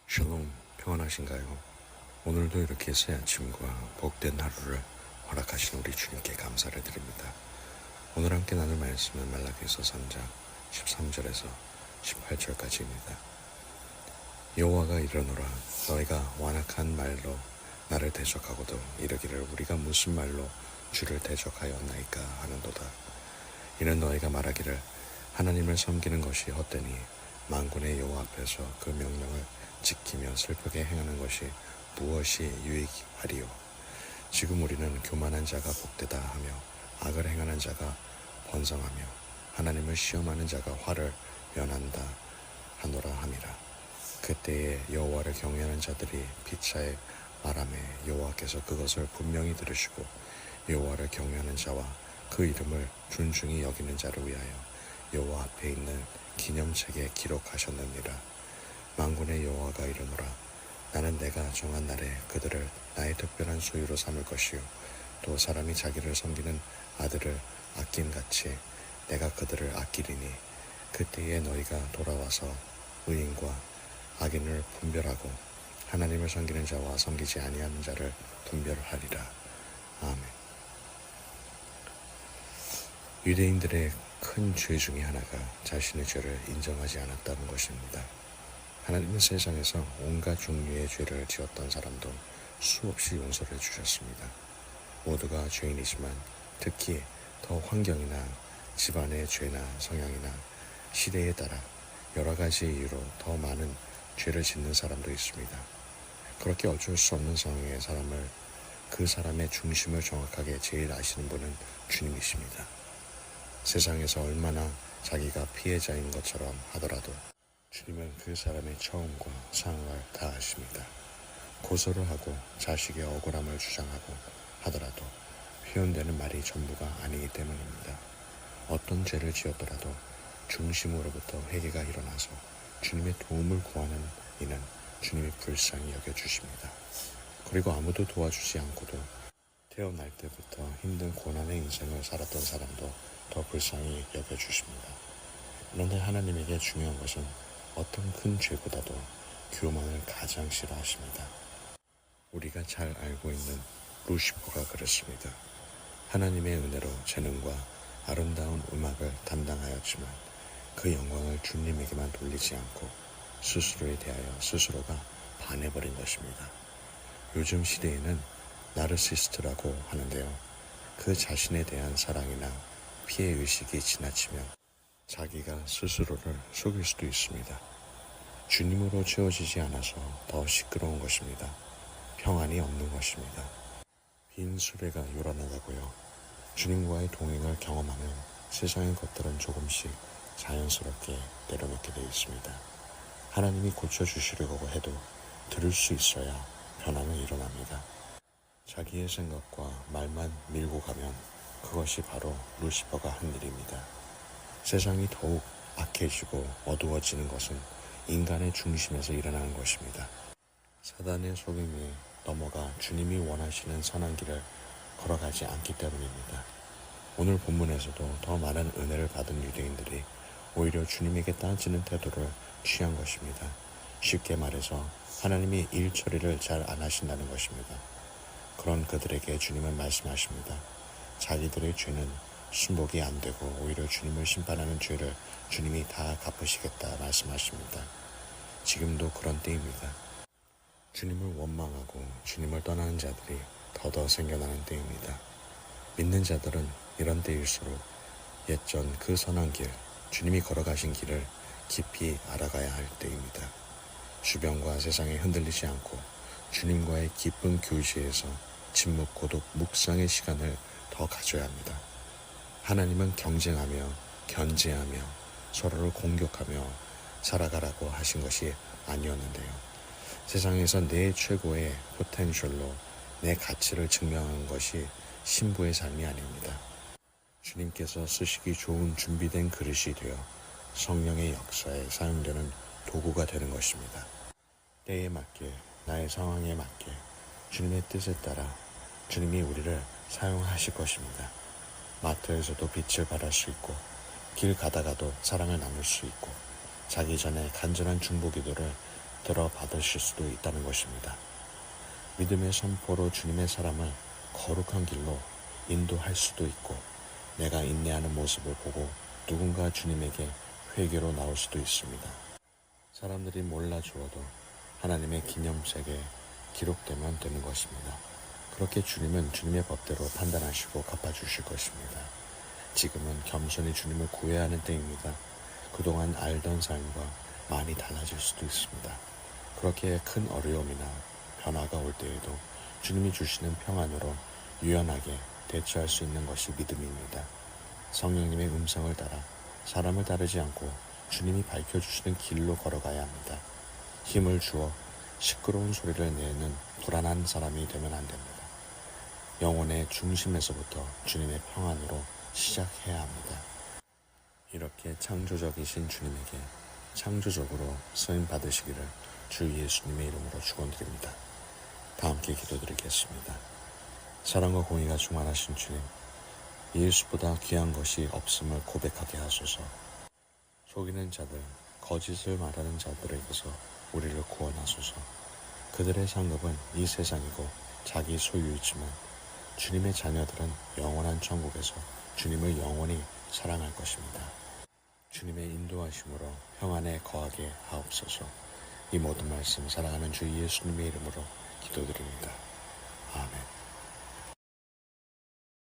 샬롬, 평안하신가요? 오늘도 이렇게 새 아침과 복된 하루를 허락하신 우리 주님께 감사를 드립니다. 오늘 함께 나눌 말씀은 말라기서 3장 13절에서 18절까지입니다. 여호와가 이르노라, 너희가 완악한 말로 나를 대적하고도 이르기를 우리가 무슨 말로 주를 대적하였나이까 하는도다. 이는 너희가 말하기를 하나님을 섬기는 것이 헛되니 만군의 여호와 앞에서 그 명령을 지키며 슬프게 행하는 것이 무엇이 유익하리요. 지금 우리는 교만한 자가 복되다 하며 악을 행하는 자가 번성하며 하나님을 시험하는 자가 화를 면한다 하노라 함이라. 그때에 여호와를 경외하는 자들이 피차에 말하매 여호와께서 그것을 분명히 들으시고 여호와를 경외하는 자와 그 이름을 존중히 여기는 자를 위하여 여호와 앞에 있는 기념책에 기록하셨느니라. 만군의 여호와가 이르노라, 나는 내가 정한 날에 그들을 나의 특별한 소유로 삼을 것이요 또 사람이 자기를 섬기는 아들을 아낌같이 내가 그들을 아끼리니 그때에 너희가 돌아와서 의인과 악인을 분별하고 하나님을 섬기는 자와 섬기지 아니하는 자를 분별하리라. 아멘. 유대인들의 큰 죄 중에 하나가 자신의 죄를 인정하지 않았다는 것입니다. 하나님은 세상에서 온갖 종류의 죄를 지었던 사람도 수없이 용서를 주셨습니다. 모두가 죄인이지만 특히 더 환경이나 집안의 죄나 성향이나 시대에 따라 여러 가지 이유로 더 많은 죄를 짓는 사람도 있습니다. 그렇게 어쩔 수 없는 상황의 사람을 그 사람의 중심을 정확하게 제일 아시는 분은 주님이십니다. 세상에서 얼마나 자기가 피해자인 것처럼 하더라도 주님은 그 사람의 처음과 상황을 다 아십니다. 고소를 하고 자식의 억울함을 주장하고 하더라도 표현되는 말이 전부가 아니기 때문입니다. 어떤 죄를 지었더라도 중심으로부터 회개가 일어나서 주님의 도움을 구하는 이는 주님이 불쌍히 여겨주십니다. 그리고 아무도 도와주지 않고도 태어날 때부터 힘든 고난의 인생을 살았던 사람도 더 불쌍히 여겨주십니다. 그런데 하나님에게 중요한 것은 어떤 큰 죄보다도 교만을 가장 싫어하십니다. 우리가 잘 알고 있는 루시퍼가 그렇습니다. 하나님의 은혜로 재능과 아름다운 음악을 담당하였지만 그 영광을 주님에게만 돌리지 않고 스스로에 대하여 스스로가 반해버린 것입니다. 요즘 시대에는 나르시스트라고 하는데요. 그 자신에 대한 사랑이나 피해의식이 지나치면 자기가 스스로를 속일 수도 있습니다. 주님으로 채워지지 않아서 더 시끄러운 것입니다. 평안이 없는 것입니다. 빈 수레가 요란하다고요. 주님과의 동행을 경험하면 세상의 것들은 조금씩 자연스럽게 내려놓게 되어 있습니다. 하나님이 고쳐주시려고 해도 들을 수 있어야 변화는 일어납니다. 자기의 생각과 말만 밀고 가면 그것이 바로 루시퍼가 한 일입니다. 세상이 더욱 악해지고 어두워지는 것은 인간의 중심에서 일어나는 것입니다. 사단의 속임에 넘어가 주님이 원하시는 선한 길을 걸어가지 않기 때문입니다. 오늘 본문에서도 더 많은 은혜를 받은 유대인들이 오히려 주님에게 따지는 태도를 취한 것입니다. 쉽게 말해서 하나님이 일 처리를 잘 안 하신다는 것입니다. 그런 그들에게 주님은 말씀하십니다. 자기들의 죄는 순복이 안 되고 오히려 주님을 심판하는 죄를 주님이 다 갚으시겠다 말씀하십니다. 지금도 그런 때입니다. 주님을 원망하고 주님을 떠나는 자들이 더더 생겨나는 때입니다. 믿는 자들은 이런 때일수록 옛전 그 선한 길, 주님이 걸어가신 길을 깊이 알아가야 할 때입니다. 주변과 세상에 흔들리지 않고 주님과의 깊은 교제에서 침묵, 고독, 묵상의 시간을 더 가져야 합니다. 하나님은 경쟁하며 견제하며 서로를 공격하며 살아가라고 하신 것이 아니었는데요. 세상에서 내 최고의 포텐셜로 내 가치를 증명하는 것이 신부의 삶이 아닙니다. 주님께서 쓰시기 좋은 준비된 그릇이 되어 성령의 역사에 사용되는 도구가 되는 것입니다. 때에 맞게, 나의 상황에 맞게 주님의 뜻에 따라 주님이 우리를 사용하실 것입니다. 마트에서도 빛을 발할 수 있고 길 가다가도 사랑을 나눌 수 있고 자기 전에 간절한 중보기도를 법대로 받으실 수도 있다는 것입니다. 믿음의 선포로 주님의 사람을 거룩한 길로 인도할 수도 있고, 내가 인내하는 모습을 보고 누군가 주님에게 회개로 나올 수도 있습니다. 사람들이 몰라주어도 하나님의 기념책에 기록되면 되는 것입니다. 그렇게 주님은 주님의 법대로 판단하시고 갚아주실 것입니다. 지금은 겸손히 주님을 구해야 하는 때입니다. 그동안 알던 삶과 많이 달라질 수도 있습니다. 그렇게 큰 어려움이나 변화가 올 때에도 주님이 주시는 평안으로 유연하게 대처할 수 있는 것이 믿음입니다. 성령님의 음성을 따라 사람을 따르지 않고 주님이 밝혀주시는 길로 걸어가야 합니다. 힘을 주어 시끄러운 소리를 내는 불안한 사람이 되면 안 됩니다. 영혼의 중심에서부터 주님의 평안으로 시작해야 합니다. 이렇게 창조적이신 주님에게 창조적으로 쓰임 받으시기를 주 예수님의 이름으로 축원드립니다. 다 함께 기도드리겠습니다. 사랑과 공의가 충만하신 주님, 예수보다 귀한 것이 없음을 고백하게 하소서. 속이는 자들, 거짓을 말하는 자들에게서 우리를 구원하소서. 그들의 상급은 이 세상이고 자기 소유이지만 주님의 자녀들은 영원한 천국에서 주님을 영원히 사랑할 것입니다. 주님의 인도하심으로 평안에 거하게 하옵소서. 이 모든 말씀 사랑하는 주 예수님의 이름으로 기도드립니다. 아멘.